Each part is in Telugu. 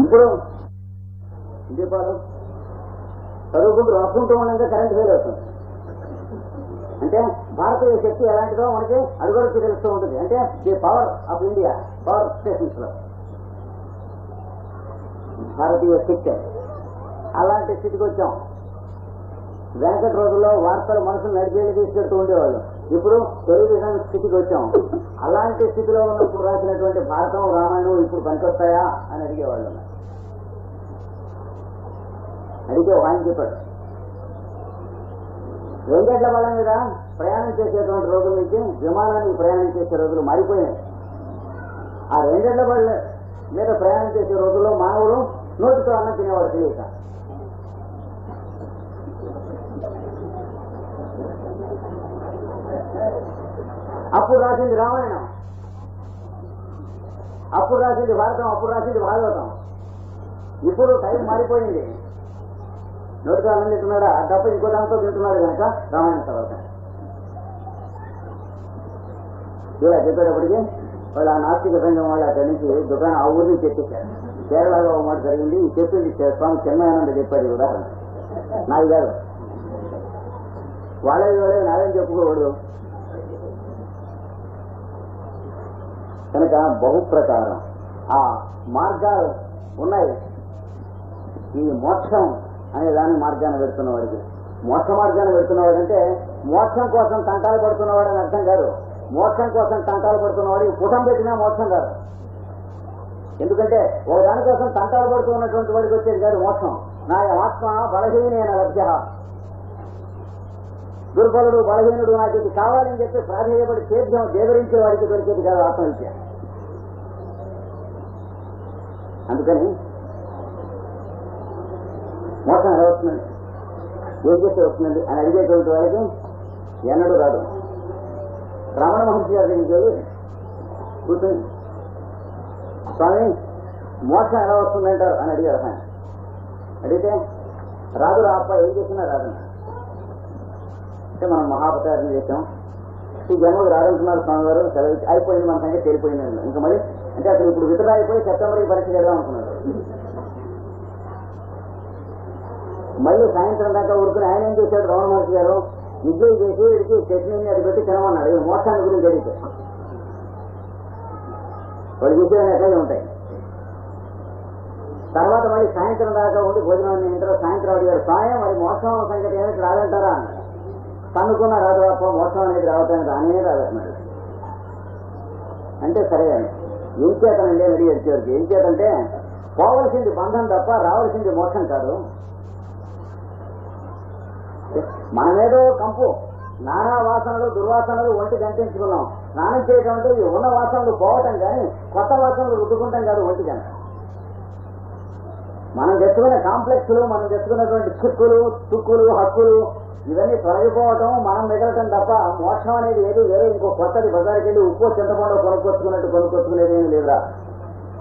ఇప్పుడు దీపాలు చదువుకుంటూ రాసుకుంటూ ఉండగా కరెంట్ ఫెయిల్ అవుతుంది. అంటే భారతీయ శక్తి ఎలాంటిదో మనకి అడుగడుగు తెలుస్తూ ఉంటుంది. అంటే the power of India, power stations లో భారతీయ శక్తి అలాంటి స్థితికి వచ్చాం. వెనకటి రోజుల్లో వార్తలు మనసును నడిపేళ్ళు తీసుకెళ్తూ ఉండేవాళ్ళు. ఇప్పుడు టెలివిజన్ స్థితికి వచ్చాం. అలాంటి స్థితిలో ఉన్నప్పుడు రాసినటువంటి భారతం, రామాయణం ఇప్పుడు పనికొస్తాయా అని అడిగేవాళ్ళు. అడిగితే ఒక ఆయన చెప్పాడు, 2 గంటల బళ్ళ మీద ప్రయాణం చేసేటువంటి రోజుల నుంచి విమానానికి ప్రయాణం చేసే రోజులు మారిపోయినాయి. ఆ 2 గంటల బళ్ళ మీద ప్రయాణం చేసే రోజుల్లో మానవుడు నోటితో అన్నం తినేవాడు తెలియక. అప్పుడు రాసింది రామాయణం, అప్పుడు రాసింది భారతం, అప్పుడు రాసింది భాగవతం. ఇప్పుడు టైం మారిపోయింది. నోటితో అన్నం తింటున్నాడా తప్ప ఇంకో దాంతో తింటున్నాడు కనుక రామాయణం తర్వాత ఇలా చెప్పేటప్పటికి వాళ్ళు ఆ నాస్తిక సంఘం వాళ్ళు అక్కడి నుంచి దుకాణం ఆ ఊరి నుంచి చెప్పేశారు. కేరళలో ఒక మాట జరిగింది. ఈ చెప్పింది స్వామి చెన్నయానంద చెప్పాడు. ఉదాహరణ నాయి గారు వాళ్ళే నాదేం చెప్పుకోకూడదు కనుక బహుప్రకారం ఆ మార్గాలు ఉన్నాయి. ఈ మోక్షం అనే దాని మార్గాన్ని పెడుతున్న వాడికి, మోక్ష మార్గాన్ని పెడుతున్నవాడంటే మోక్షం కోసం తంటాలు పడుతున్నవాడు అని అర్థం కాదు. మోక్షం కోసం తంటాలు పడుతున్నవాడికి పుటం పెట్టినా మోక్షం కాదు. ఎందుకంటే ఒక దానికోసం తంటాలు పడుతూ ఉన్నటువంటి వాడికి వచ్చేది కాదు మోక్షం. నా ఆత్మ బలహీనైన లభ్య, దుర్బలుడు బలహీనుడు నాకు ఇది కావాలని చెప్పి ప్రాధేయపడి సేద్యం దేవరించే వాడికి దొరికేది కాదు ఆత్మవిద్య. అందుకని మోసం ఎలా వస్తుందండి, ఏం చేస్తే వస్తుందండి అని అడిగేటువంటి వాళ్ళకి ఎన్నడూ రాదు. రమణ మహర్షి గారి దగ్గరికి కూర్చొని స్వామి మోసం ఎలా వస్తుందంటారు అని అడిగారు. ఆయన అడిగితే రాదు రా అప్ప, ఏం చేసినా రాదు అంటే మనం మహాపచారం చేసాం, ఈ జన్మకు రాదంటున్నారు స్వామి గారు, సెలవు అయిపోయింది, మన సంగతి తెలిపోయింది. ఇంకా మరి అంటే అసలు ఇప్పుడు వితరా అయిపోయి సెప్టెంబర్కి పరీక్ష చేద్దాం అనుకున్నాడు. మళ్ళీ సాయంత్రం దాకా ఊరుకుని ఆయన ఏం చేశాడు రమణ మహర్షి గారు, విజయ్ చేసి వీడికి చట్నీని అది పెట్టి తినమన్నాడు. ఇది మోక్షాన్ని గురించి అడిగితే వాడు విజయాన్ని ఎక్కడే ఉంటాయి. తర్వాత మళ్ళీ సాయంత్రం దాకా ఉండి భోజనం ఇంట్లో సాయంత్రం అడిగారు, స్వామి మరి మోక్షం సంగతి ఏమిటి రాదంటారా అన్నాడు. కనుక్కున్నా రాదు అప్ప, మోక్షం అనేది రావటానికి రానే రాదన్నాడు. అంటే సరే ఏం చేతనండి అని అడిగారు. చివరికి ఏం చేతంటే పోవలసింది బంధం తప్ప రావాల్సింది మోక్షం కాదు. మనమేదో కంపు నానా వాసనలు దుర్వాసనలు ఒంటి గంటించుకున్నాం. స్నానం చేయటం అంటే ఉన్న వాసనలు పోవటం కానీ కొత్త వాసనలు రుద్దుకుంటాం కాదు ఒంటి గంట. మనం తెచ్చుకునే కాంప్లెక్స్లు, మనం తెచ్చుకున్నటువంటి చిక్కులు తుక్కులు హక్కులు ఇవన్నీ తొలగిపోవటం, మనం మిగలటం తప్ప మోక్షం అనేది ఏది వేరే ఇంకో కొత్తది బజారుకి వెళ్ళి ఉప్పు చింతపండు కొనుక్కొచ్చుకునేది ఏమి లేదురా.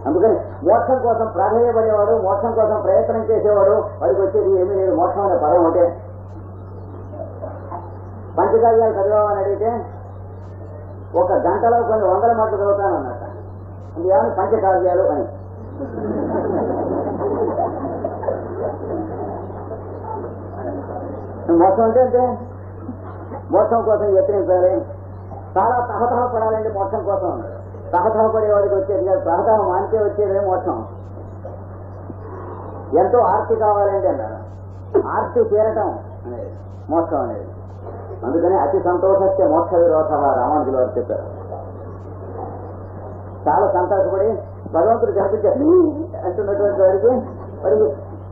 అందుకని మోక్షం కోసం ప్రాధాన్యపడేవాడు, మోక్షం కోసం ప్రయత్నం చేసేవాడు వాడికి వచ్చేది ఏమీ లేదు. మోక్షం అనే పదం అంటే పంచకావ్యాలు చదివామని అడిగితే ఒక గంటలో కొన్ని 100 మాటలు చదువుతానన్నట్ట. అందుకని పంచకావ్యాలు అని. మోక్షం అంటే అంటే మోక్షం కోసం యత్నించాలి, చాలా తహతహ పడాలంటే మోక్షం కోసం అన్నాడు. తహతహ పడేవాడికి వచ్చేది కాదు, తహతహ మానితే వచ్చేదే మోక్షం. ఎంతో ఆర్తి కావాలంటే అన్నారు, ఆర్తి తీరటం అనేది మోక్షం అనేది. అందుకని అతి సంతోషస్తే మోక్ష విరోధ రామానుజుల వారు చెప్పారు. చాలా సంతోషపడి భగవంతుడు కనిపించారు అంటున్నటువంటి వాడికి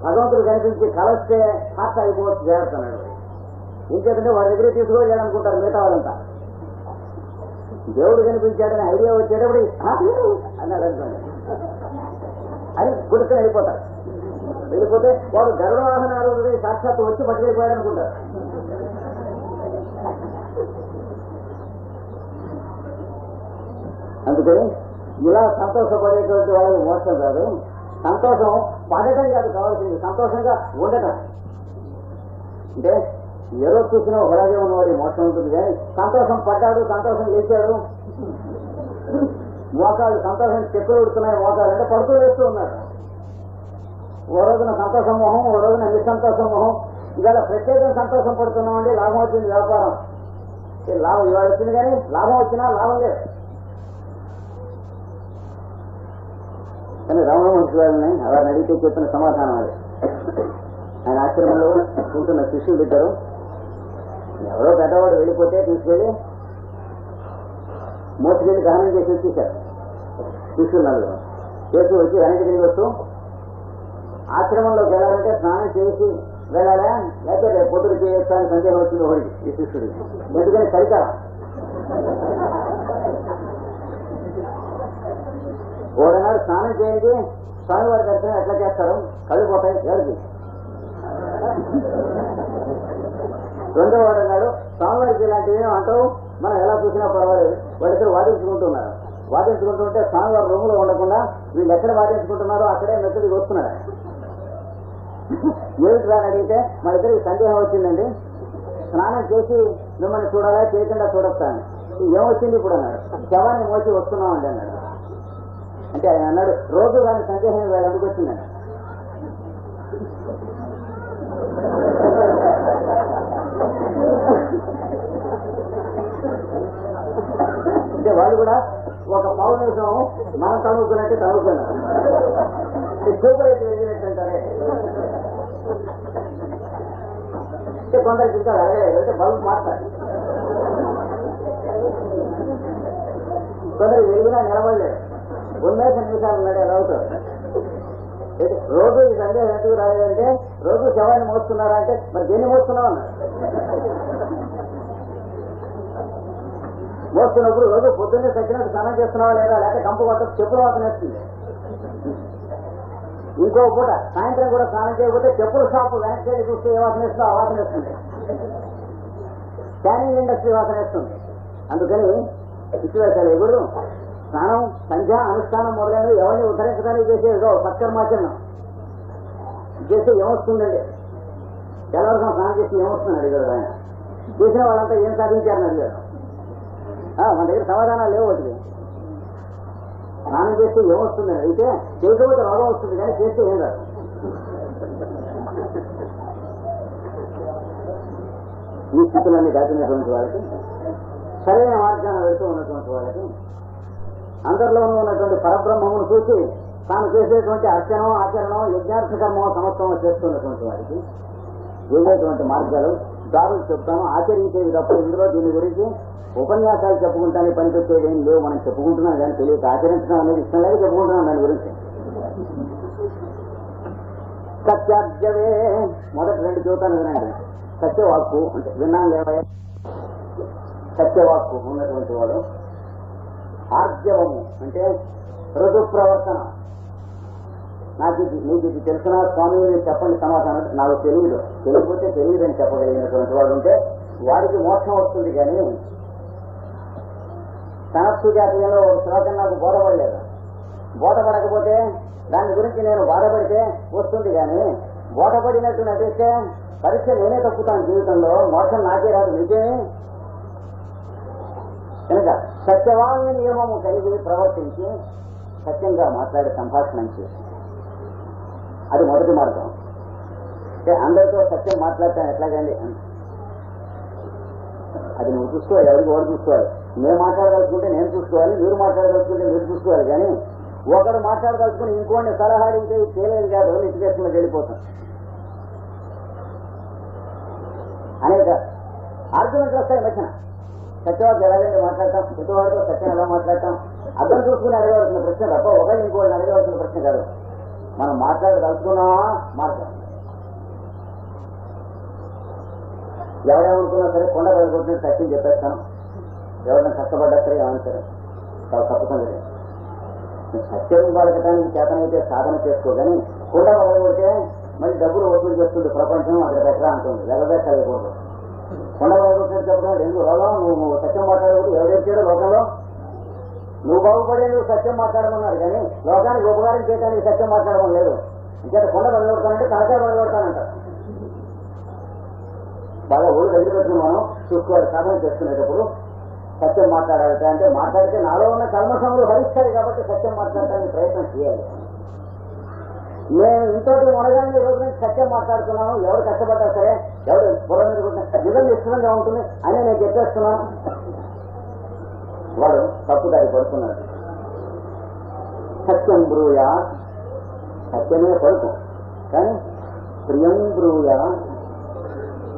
భగవంతుడు కనిపించి కలస్తే హార్ట్ అయిపోవచ్చు చేరుతున్నాడు. ఏం చేతంటే వాడి దగ్గర తీసుకోవాలనుకుంటారు మిగతా వాళ్ళంతా. దేవుడు కనిపించాడని ఐడియా వచ్చేటప్పుడు అన్నాడు అనుకోండి, అది గుర్తుని వెళ్ళిపోతారు. వెళ్ళిపోతే వాడు గరుడవాహనాలు సాక్షాత్తు వచ్చి పట్టుకెళ్ళిపోయాడు అనుకుంటారు. అందుకని ఇలా సంతోషపడేటువంటి వాళ్ళకి మోక్షం కాదు. సంతోషం పడటం కాదు కావాల్సింది, సంతోషంగా ఉండటం. అంటే ఏదో చూసినా ఒకలాగే ఉన్నవాడి మోక్షం ఉంటుంది. కానీ సంతోషం పడ్డాడు, సంతోషం లేచాడు, మోకాళ్ళు సంతోషం చెప్పులు ఉడుతున్నాయి, మోకాలు అంటే పడుతూ వేస్తూ ఉన్నాడు. ఓ రోజున సంతోషం మొహం, ఓ రోజున నిస్సంతోషం మొహం. ఇవాళ ప్రత్యేకంగా సంతోషం పడుతున్నామండి, లాభం వచ్చింది వ్యాపారం. లాభం ఇవాళ వచ్చింది కానీ లాభం వచ్చినా లాభం లేదు. కానీ రమణ మహర్షి వారిని వారిని అడిగితే చెప్పిన సమాధానం అది. ఆయన ఆశ్రమంలో ఉంటున్న శిష్యులు ఇద్దరు, ఎవరో పెద్దవాడు వెళ్ళిపోతే తీసుకెళ్ళి మోసుకెళ్ళి దహనం చేసి వచ్చేసారు. శిష్యులు నలుగురు చేసి వచ్చి వెనక్కి తిరిగి వస్తూ, ఆశ్రమంలోకి వెళ్ళాలంటే స్నానం చేసి వెళ్ళాలా లేకపోతే రేపు పొద్దున చేయొచ్చని సందేహం వచ్చింది ఒకరికి, ఈ శిష్యుడికి. ఎందుకని చలికాలం. ఓడనాడు స్నానం చేయడానికి స్వామివారి దర్శనం ఎట్లా చేస్తారు, కళ్ళు పోతాయి ఎవరికి. రెండో వాడు అన్నాడు, స్వామివారికి ఇలాంటివి అంటావు, మనం ఎలా చూసినా పర్వాలేదు. వాళ్ళిద్దరు వాదించుకుంటున్నారు. వాదించుకుంటుంటే స్వామివారి రూములో ఉండకుండా వీళ్ళు ఎక్కడ వాదించుకుంటున్నారో అక్కడే మెత్తడికి వస్తున్నారు. ఏమిటి రాని అడిగితే మన ఇద్దరికి సందేహం వచ్చిందండి, స్నానం చేసి మిమ్మల్ని చూడాలా చేయకుండా చూడొస్తాను. ఏమొచ్చింది ఇప్పుడు అన్నాడు, శవాన్ని మోసి వస్తున్నామండి అన్నాడు. అంటే ఆయన అన్నాడు, రోజు దాని సందేహం వేళ ఎందుకు వచ్చిందండి. అంటే వాళ్ళు కూడా ఒక పావు నిమిషం మనం తనుకున్నట్టే తనుకున్నారు. సూపర్ అయితే వెళ్ళినట్టుంటారే. అంటే కొందరికి ఇంకా అడగలేదు, అంటే బల్బు మాట్లాడు. కొందరికి వెలిగినా నిలబడలేదు, 1 నిమిషాలు ఉన్నాడు ఎలా అవుతాడు. రోజు ఈ సందేహం ఎందుకు రాలేదంటే, రోజు శవాన్ని మోస్తున్నారా అంటే మరి దేన్ని మోస్తున్నావు అన్నాడు. మోస్తున్నప్పుడు రోజు పొద్దున్నే తగ్గినట్టు స్నానం చేస్తున్నావా లేదా, లేకపోతే కంపు కొత్త చెప్పుల వాసన వేస్తుంది. ఇంకో పూట సాయంత్రం కూడా స్నానం చేయకపోతే చెప్పుల షాపు వెనక్కి చూస్తే ఏ వాసన వేస్తుందో ఆ వాసన వేస్తుంది. స్కానింగ్ ఇండస్ట్రీ వాసన వేస్తుంది. అందుకని ఇచ్చివేశాలు ఎగుడు స్నానం, సంధ్య, అనుష్ఠానం మొదలైనవి ఎవరిని ఉద్ధరించడానికి చేసేదో సత్కర్మాచరణం చేస్తే ఏమొస్తుందండి. తెల్లవరసం స్నానం చేసి ఏమొస్తుందని అడిగాడు ఆయన. చేసిన వాళ్ళంతా ఏం సాధించారని అడిగాడు. మన దగ్గర సమాధానాలు లేవు. ఒకటి స్నానం చేస్తే ఏమొస్తుందని అయితే చేయకపోతే రోగం వస్తుంది, కానీ చేస్తే ఏం రాదు. ఈ స్థితులన్నీ దాటినటువంటి వాళ్ళకి, సరైన మార్గాన్ని వెళ్తూ ఉన్నటువంటి వాళ్ళకి, అందరిలోనూ ఉన్నటువంటి పరబ్రహ్మమును చూసి తాను చేసేటువంటి అర్చనం, ఆచరణం, యజ్ఞార్థ కర్మం సమస్తము చేస్తున్నటువంటి వారికి ఏదైనటువంటి మార్గాలు దారులు చెప్తాను, ఆచరించేది తప్ప ఇందులో దీని గురించి ఉపన్యాసాలు చెప్పుకుంటానే పనికొచ్చేది ఏం లేవు. మనం చెప్పుకుంటున్నాం కానీ తెలియక ఆచరించడం అనేది ఇష్టం లేక చెప్పుకుంటున్నాం దాని గురించి. సత్యార్జవే మొదటి 2 చూతాను వినండి. సత్యవాక్కు అంటే విన్నాం లేవా, సత్యవాక్కు ఉన్నటువంటి వాడు. ఆర్జవము అంటే ఋతు ప్రవర్తన. నీకు ఇది తెలిసిన స్వామి చెప్పండి సమాధానం. నాకు తెలియదు, తెలియకపోతే తెలియదని చెప్పగలిగినటువంటి వాడు ఉంటే వాడికి మోక్షం వస్తుంది. కానీ సనత్సు జాతీయంలో ఒక శ్లోకం నాకు బోధపడలేదు. బోధపడకపోతే దాని గురించి నేను బాధపడితే వస్తుంది. కానీ బోధపడినట్టు నటిస్తే పరీక్ష నేనే తప్పుతాను జీవితంలో, మోక్షం నాకే రాదు. నిజమే కనుక సత్యవాంగ్య నియమము కలిగి ప్రవర్తించి సత్యంగా మాట్లాడే సంభాషణ చేసి అది మొదటి మార్గం. అంటే అందరితో సత్యం మాట్లాడతాను ఎట్లాగండి, అది నువ్వు చూసుకోవాలి. ఎవరికి వాడు చూసుకోవాలి. నేను మాట్లాడదలుచుకుంటే నేను చూసుకోవాలి, మీరు మాట్లాడదలుచుకుంటే మీరు చూసుకోవాలి. కానీ ఒకరు మాట్లాడదలుచుకుని ఇంకోటి సలహా అడిగితే చేయలేదు కాదు, లిటిగేషన్లోకి వెళ్ళిపోతాం. అనేక ఆర్గ్యుమెంట్లు వస్తాయి మధ్యన. సత్యవాడు ఎలాగంటే మాట్లాడతాం, ప్రతివాడితో సత్యం ఎలా మాట్లాడతాం, అర్థం చూసుకుని అడగవలసిన ప్రశ్న తప్ప ఒకటి ఇంకోటి అడగవలసిన ప్రశ్న కాదు. మనం మాట్లాడదలుచుకున్నామా మార్గం. ఎవరేమనుకున్నా సరే కొండ వెళ్ళగొట్టిన సత్యం చెప్పేస్తాను. ఎవరైనా కష్టపడ్డా సరే ఏమని సరే చాలా తప్పకుండా సత్యం పలకటానికి చేతనైతే సాధన చేసుకో. కానీ కొండ వెళ్ళగొడితే మళ్ళీ డబ్బులు వసూలు చేస్తుంది ప్రపంచం, అక్కడ పెట్టరా అంటుంది. వెళ్ళబెట్టలేకూడదు. కొండ వెళ్ళగొట్టినట్టు చెప్పడం ఎందుకు రోగం. నువ్వు సత్యం మాట్లాడకూడదు. ఎవరైతే లోకంలో నువ్వు బాగుపడే నువ్వు సత్యం మాట్లాడమన్నారు. కానీ లోకానికి ఉపకారం చేయడానికి సత్యం మాట్లాడడం లేదు. ఇంకా కొండ వెళ్ళగొడతానంటే తలకాయ వెళ్ళగొడతానంటారు. బాగా ఊరు దగ్గర పెట్టుకుని మనం చూసుకోవాలి. సాధన చేసుకునేటప్పుడు సత్యం మాట్లాడాలి. అంటే మాట్లాడితే నాలో ఉన్న కల్మషములు భరిస్తాయి కాబట్టి సత్యం మాట్లాడటానికి ప్రయత్నం చేయాలి. నేను ఇంకోటి మొదగానే ఈ రోజు నుంచి సత్యం మాట్లాడుతున్నాను, ఎవరు కష్టపడ్డా సరే, ఎవరు బుర్ర మీద నిజం ఇష్టంగా ఉంటుంది అని నేను చెప్పేస్తున్నాను. వాడు తప్పు దారి పడుతున్నాడు. సత్యం బ్రూయా, సత్యమే పలుకు, కానీ ప్రియం బ్రూయా,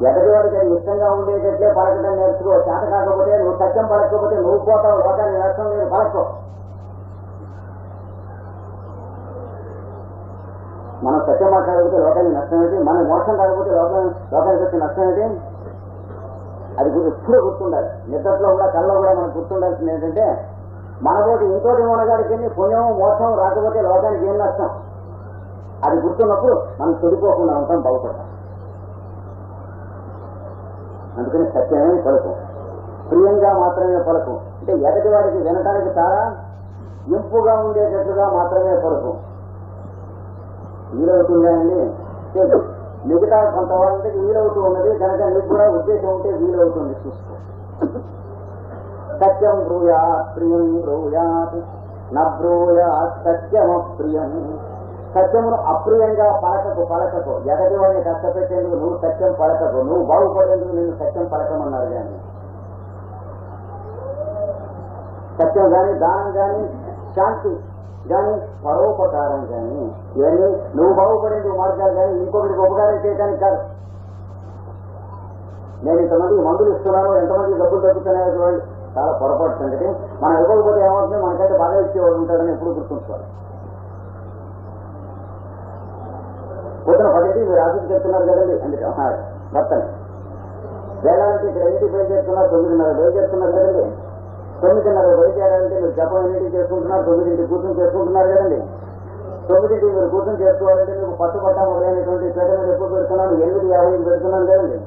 ఎదటివాడికి అది ఇష్టంగా ఉండేటట్లే పలకడం నేర్చుకో. చేత కాకపోతే నువ్వు సత్యం పలకపోతే నువ్వు పోతావు, లోకాన్ని నష్టం లేదు, పలకో. మనం సత్యం మాట్లాడకపోతే లోకానికి నష్టం ఏంటి, మనం మోసం కాకపోతే లోకానికి వచ్చే నష్టం ఏంటి, అది ఎప్పుడూ గుర్తుండాలి. నిద్రలో కూడా కళ్ళలో కూడా మనకు గుర్తుండాల్సింది ఏంటంటే, మనతోటి ఇంకోటి మనగాడికి పుణ్యం మోసం రాకపోతే లోకానికి ఏం నష్టం, అది గుర్తున్నప్పుడు మనం చెడిపోకుండా ఉంటాం, బాగుపడతాం. అందుకని సత్యమే పలుకు, ప్రియంగా మాత్రమే పలుకు, అంటే ఎదటి వాడికి వినటానికి చాలా ఇంపుగా ఉండేటట్టుగా మాత్రమే పలుకు. వీలవుతుందా అండి? మిగతా కొంతవాళ్ళకి వీలవుతూ ఉన్నది కనుక నీకు కూడా ఉద్దేశం ఉంటే వీలవుతుంది, చూసుకో. సత్యం బ్రూయాత్ ప్రియం బ్రూయాత్ నబ్రూయాత్ సత్యమప్రియం. సత్యమును అప్రియంగా పలకకు. ఎదటి వాడిని కష్టపెట్టేందుకు నువ్వు సత్యం పలకకు, నువ్వు బాగుపడేందుకు నేను సత్యం పలకమన్నారు. కానీ సత్యం కానీ, దానం కానీ, శాంతి కానీ, పరోపకారం కానీ, ఇవన్నీ నువ్వు బాగుపడేందుకు మార్గాలు కానీ ఇంకొకరికి ఉపకారం చేయడానికి కాదు. నేను ఇంతమందికి మందులు ఇస్తున్నాను, ఎంతమందికి డబ్బులు తగ్గుతున్నాయో చూడండి, చాలా పొరపాటు సంగతి. మనం ఇవ్వకపోతే ఏమవుతుంది, మనకంటే బాగా ఇచ్చేవాడు ఉంటాడని ఎప్పుడు గుర్తుంచుకోవాలి. పొద్దున 10కి మీరు ఆఫీస్కి వెళ్తున్నారు కదండి, అందుకే భర్తని వేళానికి ఇక్కడ ఎన్నింటికి బయలుదేరుతున్నారు, 9:30 బయలుదేరుతున్నారు కదండి. 9:30 బయలుదేరాలంటే మీరు జపం ఎన్నింటికి చేసుకుంటున్నారు, 9ంటికి కూర్చొని చేసుకుంటున్నారు కదండి. 9ంటికి మీరు కూర్చొని చేసుకోవాలంటే మీకు పట్టుబట్ట మొదలైనటువంటి పేద మీద ఎప్పుడు పెడుతున్నాను, 8:50 పెడుతున్నాను కదండి.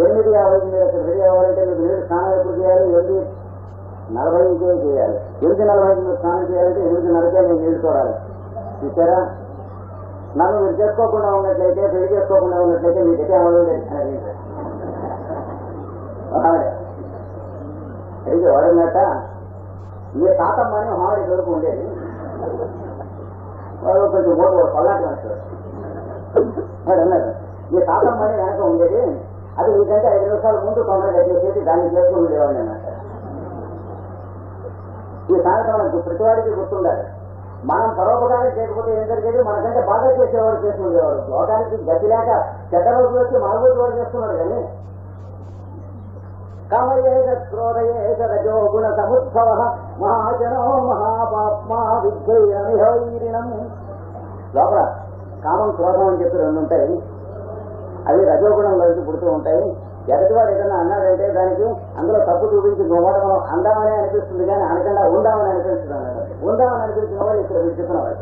8:50 మీరు అక్కడ రెడీ అవ్వాలంటే మీకు నీళ్ళు స్నానం ఎప్పుడు చేయాలి, 8:40కే చేయాలి. 8:40 మీరు స్నానం చేయాలంటే 8:30కే మీరు నీళ్లు చూడాలి. చూసారా? నన్ను మీరు చేసుకోకుండా ఉన్నట్లయితే, పెళ్లి చేసుకోకుండా ఉన్నట్లయితే మీకైతే అవ్వలేదు అనేది అయితే వాడన్నట్ట. ఈ తాతమ్మని హాడి దొరుకు ఉండేది, వాడు కొంచెం ఓటు పల్లాటి అంటాడు. వాడు అన్నాడు, ఈ తాతమ్మని వెనక ఉండేది, అది మీకంటే 5 నిమిషాల ముందు తొందరగా చేసి దాన్ని చేసుకుని ఉండేవాడిని అన్నట్టు. ఈ సాయంత్రం మనకు ప్రతివాడికి గుర్తుండాలి. మనం పరోపకారం చేయకపోతే ఏం జరిగేది, మనకంటే బాగా చేసేవాడు చేసి ఉండేవాడు. లోకానికి గతి లేక చెడ్డ రోజులు వచ్చి మన రోజు వాడు చేస్తున్నాడు. కానీ కామయేద క్రోధయేద రజో గుణ సముద్భవ మహాజనో మహాపాప్మా విద్యైరణం. లోపల కామం క్రోధం అని చెప్పి 2 ఉంటాయి. అవి రజోగుణం కలిసి పుడుతూ ఉంటాయి. ఎదటివాడు ఏదన్నా అన్నాడంటే దానికి అందులో తప్పు చూపించి గొవ్వడం అందామని అనిపిస్తుంది, కానీ అనకుండా ఉందామని అనిపిస్తుంది. ఉందామని అనిపించిన వాడు ఇక్కడ విడిచిస్తున్నవాడు.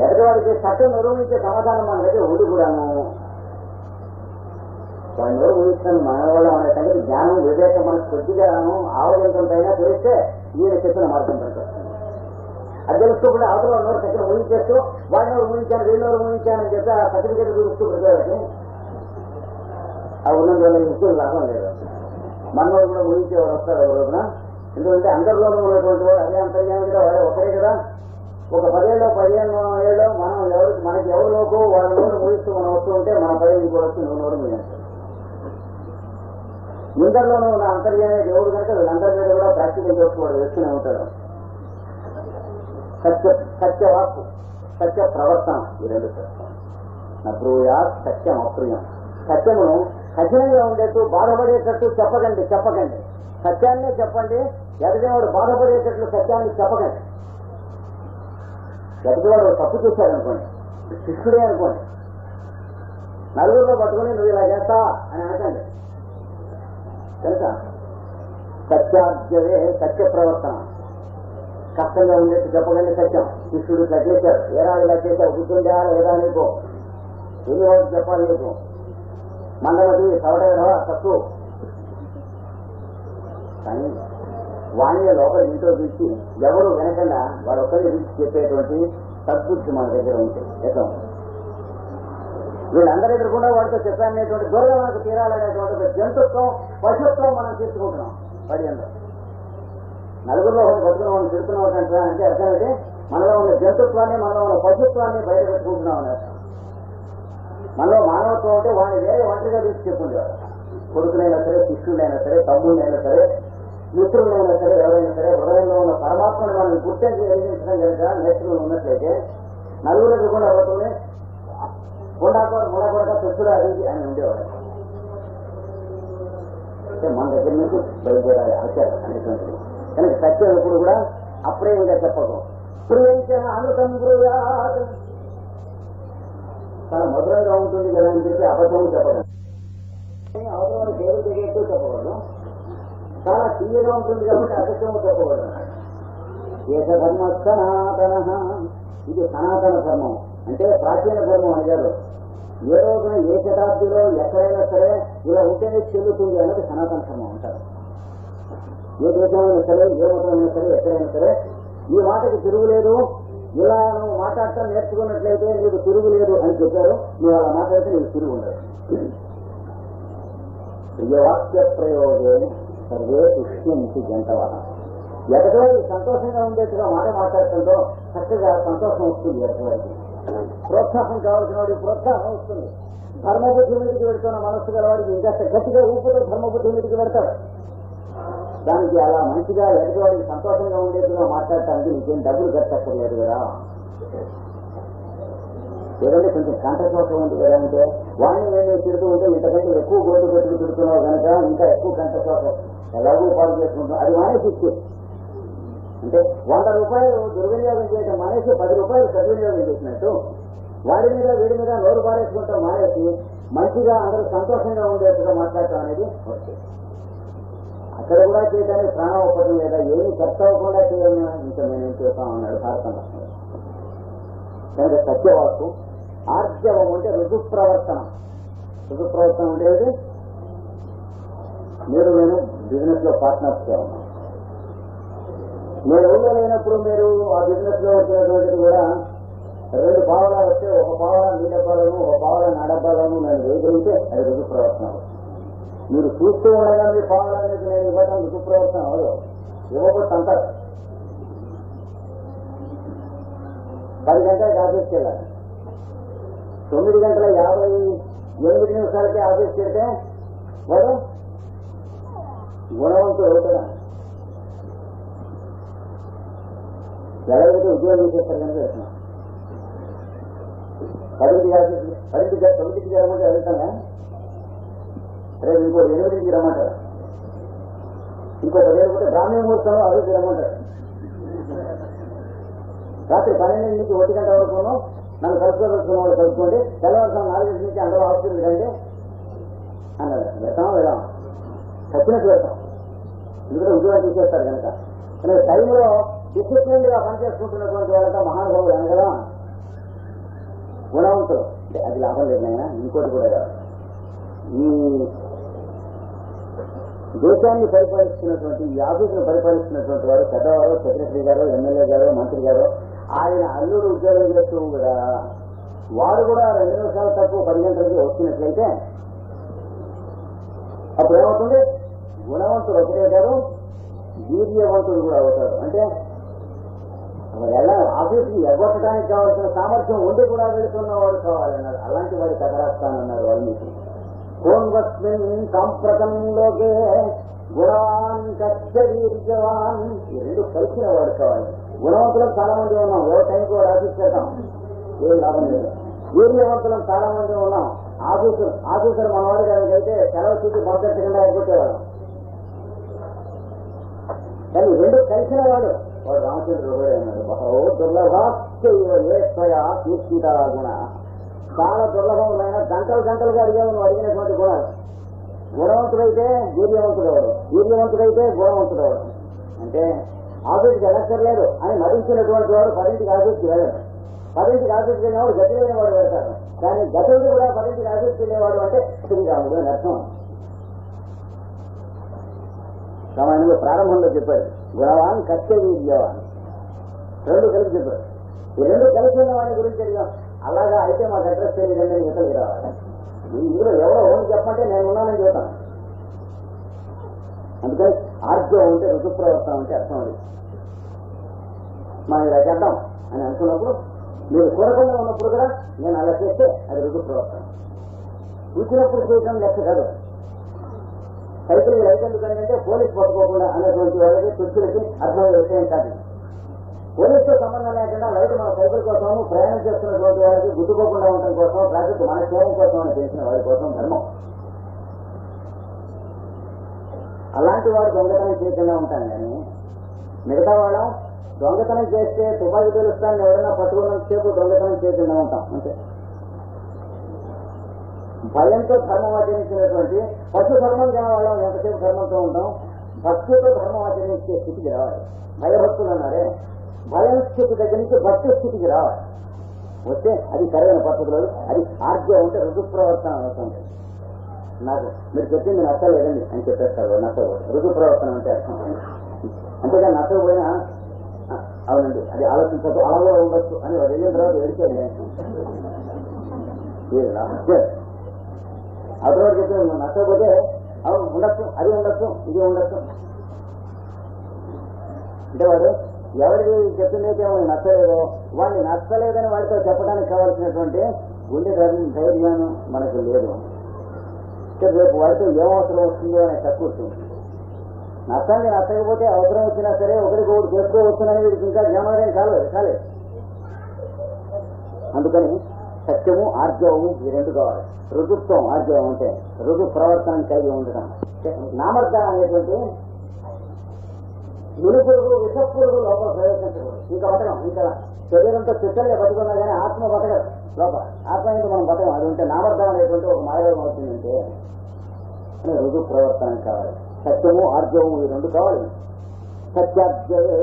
ఎదటివాడికి సత్యం నిర్వహించే సమాధానం మన దగ్గర ఉండి కూడాను వాడిని ఊహిస్తాను మన వాళ్ళ అనే సంగతి జ్ఞానం వివేకం మనకు కొద్దిగాను ఆవరించైనా తెలిస్తే ఈయన చెప్పిన మార్గం పనికొస్తుంది. అది తెలుస్తూ కూడా అవతల ఉన్నవారు చక్కగా ఊహించేస్తూ వాళ్ళెవరు ఊహించాను వీళ్ళెవరు ఊహించానని చెప్పి ఆ సర్టిఫికేట్ చూపిస్తూ ప్రజలకి ఆ ఉన్నందువల్ల ఎక్కువ లాభం లేదు. మనవాడు కూడా ఊహించేవాడు వస్తారు ఒక రోజున. ఎందుకంటే అందరిలోనూ ఉన్నటువంటి వాడు అదే అంతర్యామిగా వాడే ఒకరే కదా. ఒక 10 ఏళ్ళో 15 ఏళ్ళో మనం మనకి ఎవరిలోకో వాళ్ళ నోరు ఊహిస్తూ మనం వస్తూ ఉంటే మన పై కూడా వచ్చి నువ్వు నోరు ఊహిస్తాం. ఇందరిలోనూ ఉన్న అంతర్యామి దేవుడు కనుక వీళ్ళందరి మీద కూడా ప్రాక్టికల్ చేసుకోవడం వేస్తూనే ఉంటాడు. సత్యవాక్కు, సత్య ప్రవర్తన, ఈ 2 సత్యం. నబ్రూయా సత్యం అప్రియం. సత్యమును కఠినంగా ఉండేట్టు బాధపడేటట్టు చెప్పకండి. సత్యాన్నే చెప్పండి. ఎదటివాడు బాధపడేటట్లు సత్యాన్ని చెప్పకండి. ఎదటివాడు తప్పు చేశాడనుకోండి, శిష్యుడే అనుకోండి, నలుగురిలో పట్టుకుని నువ్వు ఇలా చేస్తా అని అనకండి. తెలుసా? సత్యాద్యవే సత్య ప్రవర్తన. కష్టంగా ఉండేట్టు చెప్పకండి సత్యం. శిష్యుడు ఇట్లా చేశాడు, ఏరా ఇలా చేశావు, గుర్తుందా లేదా నీకు, ఎన్ని రోజులు చెప్పాలి నీకు, మందమతి సవడేరా తప్పు. కానీ వాణ్య లోపల ఇంట్లో పిలిచి ఎవరు వెనకుండా వాడు ఒక్కరి పిలిచి చెప్పేటువంటి సద్బుద్ధి మన దగ్గర ఉంటే ఎట్లా వీళ్ళందరి ఎదురుకుండా వాడితో చెప్పాలనేటువంటి దూరంగా మనకు తీరాలనేటువంటి జంతుత్వం పశుత్వం మనం తీసుకుంటున్నాం. 10 నలుగురిలో ఒకటి బతుకున్న వాళ్ళు తిరుగుతున్నాం అంటే అర్థమైతే మనలో ఉన్న జంతుత్వాన్ని, మనలో ఉన్న పశుత్వాన్ని బయట పెట్టుకుంటున్నాం అన్నారు. మనలో మానవత్వం ఉంటే వాడిని వేరే ఒంటరిగా తీసి చెప్పుండేవాడు. కొడుకునైనా సరే, శిష్యుడైనా సరే, తమ్ముడైనా సరే, మిత్రులైనా సరే, ఎవరైనా సరే హృదయంలో ఉన్న పరమాత్మను మనం గుర్తించి వెలిగించడం కనుక నేర్చుకుని ఉన్నట్లయితే నలుగురు ఎదుర్కొండ అవుతూనే ఉండకూడక పెట్టుడు అది అని ఉండేవాడు. అంటే మన దగ్గర నుంచి బయలుదేరాలి ఆచారం అనేటువంటిది. కనుక సత్యం ఎప్పుడు కూడా అప్రయంగా చెప్పకు. ప్రియంగా అనుసంబ్రుయాత్ చాలా మధురంగా ఉంటుంది కదా అని చెప్పి అబద్ధం చెప్పడం. అవసరం దేవుడు దగ్గర చెప్పకూడదు. చాలా తీయగా ఉంటుంది కాబట్టి అసత్యము చెప్పకూడదు. ఏక ధర్మ సనాతన, ఇది సనాతన ధర్మం అంటే ప్రాచీన ధర్మం అయ్యారు. ఏ రోజున ఏ శతాబ్దిలో ఎక్కడైనా సరే ఇలా ఉంటేనే చెల్లుతుంది అన్నది సనాతన ధర్మం అంటారు. ఏ దేశమైనా సరే, ఏ మతమైనా సరే, ఎక్కడైనా సరే ఈ మాటకి తిరుగులేదు. ఇలా నువ్వు మాట్లాడటం నేర్చుకున్నట్లయితే నీకు తిరుగులేదు అని చెప్పారు. నువ్వు అలా మాట్లాడితే నీకు తిరుగు ఉండదు. ప్రియవాక్య ప్రయోగే సర్వే పుష్యంతి జంటవా. ఎక్కడో సంతోషంగా ఉండేట్టుగా మాట మాట్లాడటంతో చక్కగా సంతోషం వస్తుంది. ఎక్కడికి ప్రోత్సాహం కావాల్సిన వాడికి ప్రోత్సాహం వస్తుంది. ధర్మబుద్ధి మీదకి పెడుతున్న మనస్సు గలవాడికి ఇంకా గట్టిగా ఊపిరి ధర్మబుద్ధి మీదకి పెడతాడు. దానికి అలా మంచిగా ఎదుటివాడికి సంతోషంగా ఉండేట్టుగా మాట్లాడటానికి నీకేం డబ్బులు కట్టక్కర్లేదు కదా. ఏదంటే కొంచెం కంఠశ్వాసం ఉంది కదా అంటే వాడిని నేను తిడుతూ ఉంటే ఇంతకంటే ఎక్కువ గోళ్ళు పెట్టుకు తిడుతున్నావు కనుక ఇంకా ఎక్కువ కంఠశ్వాసం ఎలాగో పాటు చేసుకుంటున్నావు. అది మానేసి ఇచ్చే అంటే 100 రూపాయలు దుర్వినియోగం చేయడం మానేసి 10 రూపాయలు సద్వినియోగం చేసినట్టు వాడి మీద వీడి మీద నోరు పారేసుకుంటాం మానేసి మంచిగా అందరూ సంతోషంగా ఉండేట్టుగా మాట్లాడటం అనేది వస్తుంది. అక్కడ కూడా చేయడానికి ప్రాణం ఒప్పటం లేదా ఏమి ఖర్చు అవ్వకుండా చేయాలని ఇంకా నేనేం చేస్తాం అన్నాడు భారతం. కనుక సత్యవాక్కు. ఆర్జవం అంటే రుజుప్రవర్తన. రుజుప్రవర్తన అంటే నేను బిజినెస్ లో పార్ట్నర్స్గా ఉన్నాను. నేను ఊళ్ళో లేనప్పుడు మీరు ఆ బిజినెస్ లో వచ్చినటువంటిది కూడా 2 పావలా వస్తే 1 పావలా మీ డబ్బాలోను 1 పావలా నా డబ్బాలోను నేను వేయగలిగితే అది రుజుప్రవర్తన. మీరు చూస్తూ ఉండగా మీ పావలానికి నేను ఇవ్వడం రుజుప్రవర్తన అవదు. ఇవ్వకూడదు అంటారు. 10 గంటలకి ఆఫీస్కి వెళ్ళాలి. 9:58 ఆఫీస్కి వెళ్తే వాడు గుణవంతుడు అవుతాడా? ఎలాగైతే ఉద్యోగం చేస్తారు కనుక వెళ్తున్నాం. 10కి ఆఫీస్కి 9కి రమ్మంటే వెళ్తానా? రేపు ఇంకో 8కి రమ్మంటారు. ఇంకో 10 పోతే బ్రాహ్మణ ముహూర్తంలో అభివృద్ధి రమ్మంటారు. రాత్రి 12 నుంచి 1 గంట వరకు నన్ను కలుపుకోదలుచుకున్న వాళ్ళు కలుపుకోండి. తెల్లవారుసారి 4 నుంచి అందరూ ఆఫీసులు రండి అన్నారు. వెళ్తాం వెళ్దాం ఖచ్చితంగా వెళ్తాం. ఎందుకంటే ఉద్యోగం తీసేస్తారు కనుక. కానీ టైంలో డిసిప్లిన్ గా పనిచేసుకుంటున్నటువంటి వాళ్ళంతా మహానుభావులు అనగదా గుణవంతులు. అంటే అది లాభం లేదు నాయన. ఇంకోటి కూడా కాదు. ఈ దేశాన్ని పరిపాలిస్తున్నటువంటి ఈ ఆఫీసును పరిపాలిస్తున్నటువంటి వారు పెద్దవారు, సెక్రటరీ గారు, ఎమ్మెల్యే గారు, మంత్రి గారు, ఆయన అల్లుడు ఉద్యోగం చేస్తూ కూడా వాడు కూడా 2 నిమిషాలు తక్కువ 10 గంటలకి వచ్చినట్లయితే అప్పుడు ఏమవుతుంది? గుణవంతుడు ఒకటే గారు వీర్యవంతుడు కూడా అవుతాడు. అంటే ఎలా ఆఫీస్కి ఎగ్గొట్టడానికి కావాల్సిన సామర్థ్యం ఉండి కూడా వెళుతున్నవాడు కావాలన్నారు. అలాంటి వాడి కథ రాస్తానన్నారు వాల్మీకి. కోన్వస్మిన్ సాంప్రతంలోకే గుణవాన్ కచ్చవీర్యవాన్. ఈ 2 కలిసిన వాడు కావాలి. గుణవంతులకు చాలా మంది ఉన్నాం. ఏ టైంకి వాడు ఆఫీస్ చేద్దాం, ఏం లాభం లేదు. వీర్యవంతులకు చాలా మంది ఉన్నాం. ఆఫీసర్ మనవాడు కనుకైతే సెలవు చూసి పంపించకుండా ఎగ్గొట్టేవాడు. కానీ 2 కలిసిన వాడు రామచంద్రుడు అన్నాడు. బహో దుర్లభాస్వయా కీర్తిత గుణ. చాలా దుర్లభమైన గంటలుగా అడిగావు నువ్వు అడిగినటువంటి గుణాలు. గుణవంతుడైతే వీర్యవంతుడవాడు, వీర్యవంతుడైతే గుణవంతుడవాడు. అంటే ఆఫీస్కి వెళ్ళక్కర్లేదు అని నటించినటువంటి వాడు 10కి ఆఫీస్కి వెళ్ళాడు. 10కి ఆఫీస్కి వెళ్ళినవాడు గతిలేని వాడు వెళ్తాడు. కానీ గతుడు కూడా 10కి ఆఫీస్కి వెళ్ళేవాడు అంటే శ్రీరాముడు అని అర్థం. రామాయణంలో ప్రారంభంలో చెప్పాడు గుణవాన్ కచ్చవీర్యవాన్. 2 కలిసి చెప్పాడు. ఈ 2 కలిసి ఉన్న వాడి గురించి అడిగాం. అలాగా అయితే మాకు అడ్రస్ తెలియదండి ఇతరులు రావాలి. ఇందులో ఎవరో ఓన్ చెప్పంటే నేను ఉన్నానని చెప్తాను. అందుకని ఆర్జవం ఉంటే రుజుప్రవర్తన అంటే అర్థం అది. మనం ఇలా చేద్దాం అని అనుకున్నప్పుడు మీరు చూడకుండా ఉన్నప్పుడు కూడా నేను అలా చేస్తే అది రుజు ప్రవర్తన. చూసినప్పుడు చేయడం లెక్క కాదు. సైకిల్ లైట్ ఎందుకంటే పోలీసు పట్టుకోకుండా అనేటువంటి వాళ్ళకి తుచ్చులకి అర్థమయ్యే విషయం కాదు. పోలీసుతో సంబంధం లేకుండా లైట్ మన సైకిల్ కోసం ప్రయాణం చేస్తున్నటువంటి వాళ్ళకి గుర్తుకోకుండా ఉండటం కోసం, ట్రాఫిక్ మన క్షేమం కోసం అని తెలిసిన వారి కోసం ధర్మం. అలాంటి వాడు దొంగతనం చేయకుండా ఉంటాను. కానీ మిగతా వాళ్ళం దొంగతనం చేస్తే తుపాకీ తెలుస్తాను ఎవరైనా పట్టుకున్నంతసేపు దొంగతనం చేయకుండా ఉంటాం అంతే. భయంతో ధర్మం ఆచరించినటువంటి పశు ధర్మం కాని వాళ్ళం ఎంతసేపు ధర్మంతో ఉంటాం. భక్తితో ధర్మం ఆచరించే స్థితికి రావాలి. భయభక్తులు అన్నారే, భయం స్థితి దగ్గర నుంచి భక్తి స్థితికి రావాలి. వస్తే అది సరైన పద్ధతిలో అది ఆర్గ్యం ఉంటే రుజు ప్రవర్తన అవుతుంది. నాకు మీరు చెప్పింది నచ్చలేదండి అని చెప్పేస్తారు. నచ్చకూడదు. రుజు ప్రవర్తన అంటే అర్థం. అంతేగా నచ్చకపోయినా అవునండి అది ఆలోచించదు, అలా ఉండొచ్చు అని వెళ్ళిన తర్వాత ఏడిచేది అవతల చెప్పి నచ్చకపోతే అవును ఉండొచ్చు, అది ఉండొచ్చు, ఇది ఉండొచ్చు అంటే వాడు ఎవరికి చెప్పిందైతే వాడికి నచ్చలేదో వాడిని నచ్చలేదని వాడితో చెప్పడానికి కావాల్సినటువంటి గుండె ధైర్యం మనకు లేదు. రేపు వాడితో ఏం అవసరం వస్తుందో అనే తక్కువ వస్తుంది. నచ్చాన్ని నచ్చకపోతే అవసరం వచ్చినా సరే ఒకరికొకటి చేసుకోవచ్చునని వీడికి ఇంకా జ్ఞానం కాలేదు. అందుకని సత్యము ఆర్జవము ఈ రెండు కావాలి. రుజుత్వం ఆర్జవం అంటే రుజు ప్రవర్తన కలిగి ఉండటం. నామర్థం అనేటువంటి నులుపురుగు విషపురుగు లోపల ప్రవేశించకూడదు. ఇంకా బతకం, ఇంకా శరీరంతో చిత్తలుగా బతుకున్నా కానీ ఆత్మ బతకదు లోపల. ఆత్మ ఏంటో మనం బతకం. అది ఉంటే నామర్థం అనేటువంటి ఒక మాయవం అవుతుందంటే రుజు ప్రవర్తన కావాలి. సత్యము ఆర్జవము ఈ రెండు కావాలి. సత్యార్జవే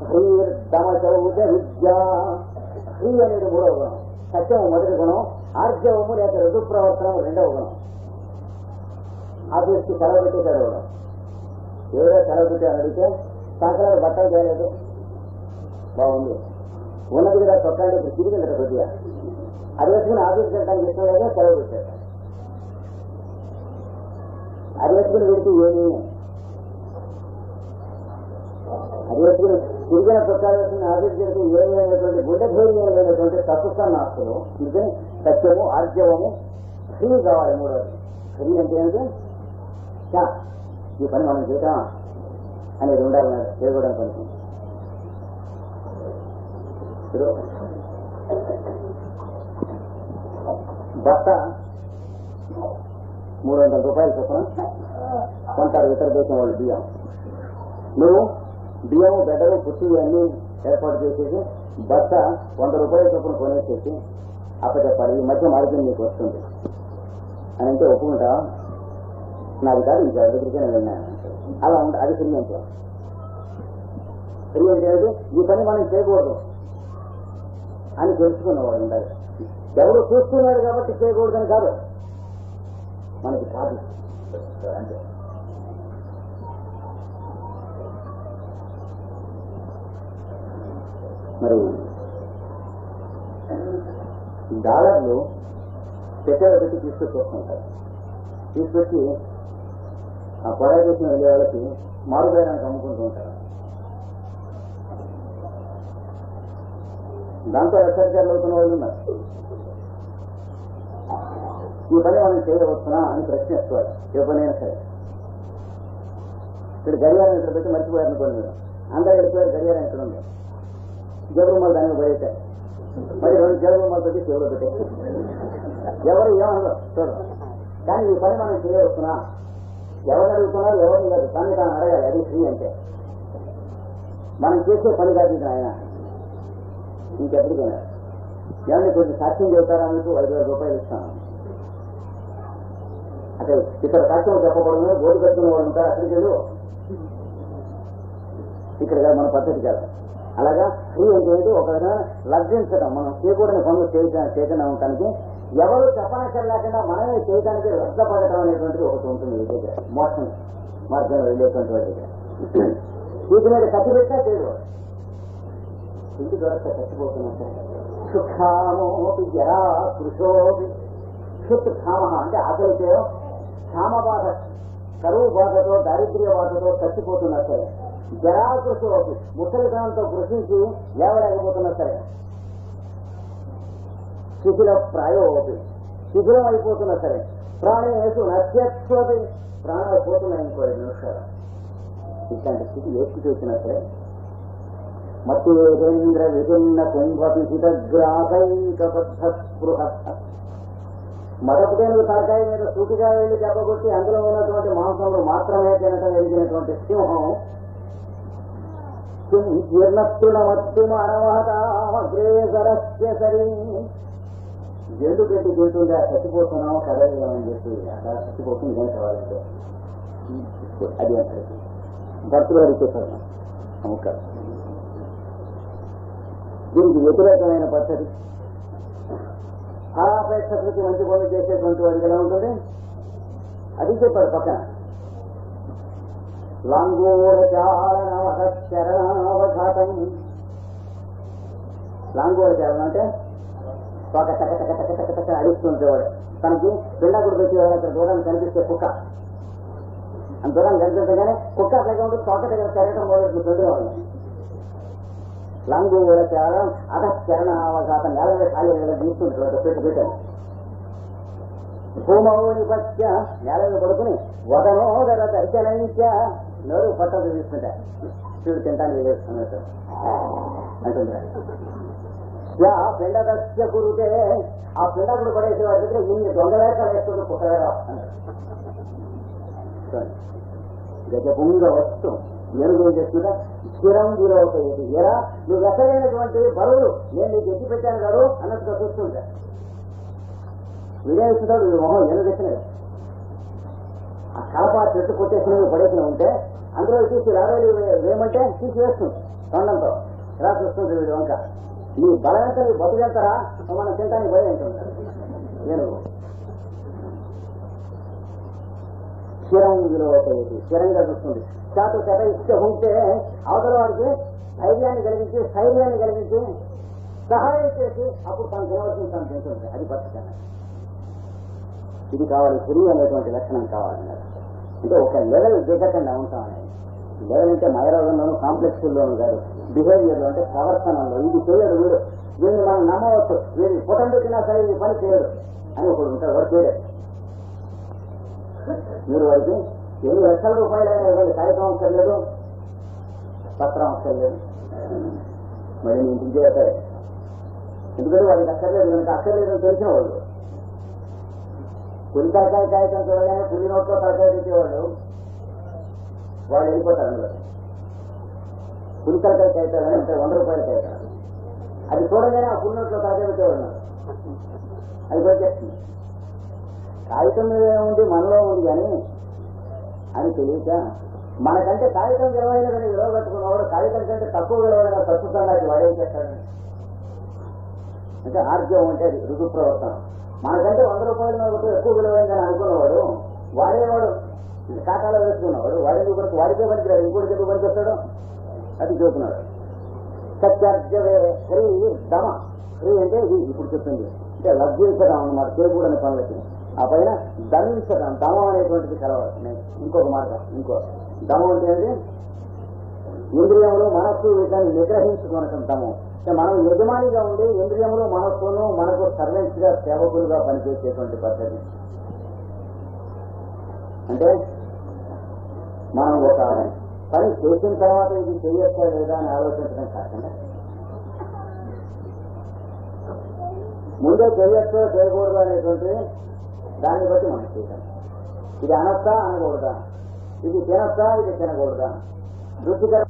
హ్రీర్దమచౌజ విద్య. హ్రీ అనేది మూడవ గుణం, సత్యము మొదటి గుణం, ఆర్జవము లేక రుజు ప్రవర్తనము రెండవ గుణం. ఆఫీస్కి సెలవు పెట్టేశాడు కూడా ఏదో సెలవు పెట్టి అని అడిగితే సంకలాలు బట్టలు చేయలేదు, బాగుంది ఉన్నది కదా తొక్కండి ఇప్పుడు తిరిగిందట కొద్దిగా. అది వేసుకుని ఆఫీస్కి వెళ్ళడానికి ఇష్టం లేదో సెలవు పెట్టాడు. అది వేసుకుని పెడితే ఏమి, అది వేసుకుని తిరిగిన తొక్కాలు వేసుకుని ఆఫీస్కి వెళ్తే ఏమి లేనటువంటి గుండె ధైర్యం లేనటువంటి తప్పుస్తాను ఆస్తులు. అందుకని సత్యము ఆర్జవము హ్రీ కావాలి. మూడవది హ్రీ అంటే ఏంటి? ఈ పని మనం చేద్దామా అనేది ఉండాలన్నారు చేయకూడదు పనికి. బట్ట 300 రూపాయలు చొప్పున కొంటారు ఇతర దేశం వాళ్ళు బియ్యం. నువ్వు బియ్యము బెడ్డలు పుట్టి అన్ని ఏర్పాటు చేసేసి బట్ట 100 రూపాయల చొప్పున కొనేసేసి అప్పచెప్పాలి. ఈ మధ్య మార్గం నీకు వస్తుంది అని అంటే ఒప్పుకుంటా. నాకు కాదు ఇంకా దగ్గరికి నేను వెళ్ళినాను. అలా ఉంటుంది. అది ఫ్రీ అంటే ఫ్రీ అంటే ఈ పని మనం చేయకూడదు అని తెలుసుకున్నవాడు ఉండాలి. ఎవరు చూస్తున్నాడు కాబట్టి చేయకూడదని కాదు, మనకి కాదు అంటే. మరి డాలర్లు పెట్టెలో పెట్టి తీసుకొచ్చేస్తుంటారు. తీసుకొచ్చి ఆ కొడాయి చేసిన వెళ్ళే వాళ్ళకి మారుబేరానికి అమ్ముకుంటూ ఉంటారు. దాంతో ఎక్కడికారులు అవుతున్న వాళ్ళు ఉన్నారు. ఈ పని మనం చేయవచ్చునా అని ప్రశ్నిస్తారు. ఏ పనైనా సరే. ఇక్కడ గడియారం ఇక్కడ పెట్టి మర్చిపోయారనుకోండి, మీరు అందరూ వెళ్ళిపోయారు, గడియారం ఇక్కడ ఉంది, జబరుమాలు దానికి పడేశారు. మరి 2 జబరుమాలు పెట్టి చెవులో పెట్టారు. ఎవరు ఏమన్నా చూడరు. కానీ ఈ పని మనం చేయవచ్చునా, ఎవరిని అడుగుతున్నారు, ఎవరిని కాదు, తను తాను అడగాలి. అది ఫ్రీ అంటే మనం చేసే పని కాదు ఇది. ఆయన ఇంకెప్పటికైనా ఏమన్నా కొంచెం సాక్ష్యం చెబుతారా, మీకు 5,000 రూపాయలు ఇస్తాను. అంటే ఇక్కడ సాక్ష్యం చెప్పకూడదు, బోర్డు పెట్టుకునే వాళ్ళు ఉంటారు, అక్కడికి వెళ్ళు. ఇక్కడ కాదు, మన పద్ధతి కాదు. అలాగా ఫ్రీ అంటే ఒక విధంగా లగ్జించడం, మనం చేయకూడని పనులు చేయకుండా ఉండటానికి ఎవరు చెప్పనక్కర్ లేకుండా మనమే చేయడానికి రద్దపడటం అనేటువంటిది ఒకటి ఉంటుంది. దగ్గర మోసం మార్గంలో వెళ్ళేటువంటి వాడి దగ్గర వీటి మీద కత్తి పెట్టినా చేయకూడదు. ఇంటి దొరక చచ్చిపోతున్నట్టు సుఖామోపి జరా పురుషోపి సుత్ క్షామ అంటే ఆకలితో క్షామ బాధ, కరువు బాధతో, దారిద్ర్య బాధతో చచ్చిపోతున్నా సరే జరాకృషి ఒకటి ముసలితనంతో కృషించి లేవలేకపోతున్నా సరే, శిథిల ప్రాయో ఒకటి శిథిలం అయిపోతున్నా సరే, ప్రాణేషు నశ్యత్వతి ప్రాణాలు పోతున్నాయి ఇంకో 5 నిమిషాలు. ఇట్లాంటి స్థితి ఎత్తి చూసినా సరే మత్తేంద్ర విభిన్న కుంభపిహితగ్రాహైక పద్ధస్పృహ మదపుటేనుగు తలకాయ మీద సూటిగా వెళ్లి దెబ్బకొట్టి అందులో ఉన్నటువంటి మాంసంలో మాత్రమే తినటం ఎదిగినటువంటి సింహం జీర్ణతృణమత్తుమనవహతామగ్రేసరస్య సరీ జండు పెట్టి తింటుంటే ఆ చచ్చిపోతున్నాము కదలేమని చెప్పి అక్కడ చచ్చిపోతుంది ఏం కావాలంటే అది అంటే భర్తలు ఇచ్చేసారు నమస్కారం. దీనికి వ్యతిరేకమైన పద్ధతి ఫలాపేక్షతకి మంచి పనులు చేసేటువంటి వాడికి ఎలా ఉంటుంది అది చెప్పాడు పక్కన. లాంగోరచారణావఘాతం. లాంగోరచారణ అంటే తోక టక టక టక టక టక అడుగుతుంటేవాడు. తనకి పిండాకుడు పెట్టేవాడు అక్కడ దూరం కనిపిస్తే కుక్క అంత దూరం కనిపిస్తుంటేగానే కుక్క అట్లాగే ఉంటుంది. తోక దగ్గర తిరగటం మొదలుపెట్టింది వాళ్ళు. లాంగోరచారం అధశ్చరణావఘాతం నేల మీద ఖాళీ తీసుకుంటాడు పెట్టి పెట్టాను. భూమౌని పత్య నేల మీద పడుకుని వదనోదర దర్శనైత్య నోరు పట్టదు తీసుకుంటా చూడు తింటాను వేస్తున్నట్టు అంటుందా. పిండదస్య కురుతే ఆ పిండకుడు పడేసే వాడి దగ్గర ఇన్ని దొంగలేఖలు వేస్తుంది కుక్కగా గజపుంగ వస్తు ఏనుగు ఏం చేస్తుందా స్థిరం వీరవుతాయి. ఎలా నువ్వు ఎక్కడైనటువంటి బరువులు నేను నీకు ఎత్తి పెట్టాను కాదు అన్నట్టుగా చూస్తుంటా. వీడేస్తున్నాడు వీడు మొహం ఏనుగు ఎత్తినాడు. ఆ కలప చెట్టు కొట్టేసినవి పడేసిన ఉంటే అందులో తీసి రావేలు వేయమంటే తీసి వేస్తుంది తొండంతో ఎలా చూస్తుంది వీడు వంక. నీ బలమంతా నీ బతుకెళ్తారా మనం తింటానికి భయం అంటున్నాడు ఏనుగు. స్థిరం విలువవుతాయి స్థిరంగా చూస్తుంది. చాటు చెట ఇస్తే ఉంటే అవతల వాడికి ధైర్యాన్ని కలిగించి స్థైర్యాన్ని కలిగించి సహాయం చేసి అప్పుడు తను తినవలసింది తను తింటుంది. అది బతుకన్నా ఇది కావాలి. గురి అనేటువంటి లక్షణం కావాలన్నారు. అంటే ఒక లెవెల్ దిగకుండా ఉంటామని. లెవెల్ అంటే మైరోగంలోనూ కాంప్లెక్స్లోనూ కాదు, బిహేవియర్లో అంటే ప్రవర్తనలో. ఇది చేయడు వీడు, వీడిని మనం నమ్మవచ్చు, వీడిని పొటండుకినా సరే ఈ పని చేయడు అని ఒకడు ఉంటాడు. వాడు చేయలేదు. మీరు వాడికి ఎన్ని లక్షల రూపాయలైనా ఇవ్వండి, కాగితం అవసరం లేదు, పత్రం అవసరం లేదు, మరి నేను ఇంటికి చేస్తాయి. ఎందుకంటే వాడికి అక్కర్లేదు, కనుక అక్కర్లేదని తెలిసిన వాళ్ళు. పులి తలకాయ కాగితం చూడగానే పులి నోట్లో తలకాయ పెట్టేవాళ్ళు వాళ్ళు వెళ్ళిపోతారు. అందులో పులి తలకాయ కాగితాలు అంటే 100 రూపాయల కాగితం. అది చూడగానే ఆ పులి నోట్లో తలకాయ పెట్టేవాళ్ళు. అది వచ్చేస్తుంది. కాగితం మీద ఉంది మనలో ఉంది కానీ అని తెలియక మనకంటే కాగితం విలువైనదని విలువ కట్టుకున్నవాడు కాగితం కంటే తక్కువ విలువైన ప్రస్తుతంగా అది వాడేం చేస్తాడని. అంటే ఆర్జవం అంటే రుజు ప్రవర్తన. మనకంటే 100 రూపాయల ఎక్కువ విలువైందని అనుకున్నవాడు వాడేవాడు ఖాతాలో వేసుకున్నవాడు వాడేందుకు కొరకు వాడికే పనికిరాడు, ఇంకోటి ఎందుకు పనిచేస్తాడు అది చూస్తున్నాడు. సత్యార్జవే హ్రీ దమ. హ్రీ అంటే ఇది ఇప్పుడు చెప్తుంది అంటే లగ్జరించడం అన్నమాట, చేయకూడని పనులకి. ఆ పైన దమించడం, దమం అనేటువంటిది కలవాలి. ఇంకొక మార్గం, ఇంకో దమం అంటే ఇంద్రియములు మనస్సు వీటిని నిగ్రహించుకోవటం దమం. అంటే మనం యజమానిగా ఉండి ఇంద్రియములు మనస్సును మనకు సర్వెంట్స్ గా సేవకులుగా పనిచేసేటువంటి పద్ధతి. అంటే మనం ఒక పని చేసిన తర్వాత ఇది చేయొచ్చా లేదా అని ఆలోచించడం కాకుండా ముందే చేయొచ్చో చేయకూడదు అనేటువంటి దాన్ని బట్టి మనం చేయాలి. ఇది అనొచ్చా అనకూడదా, ఇది తినొచ్చా ఇది తినకూడదా, రుచికర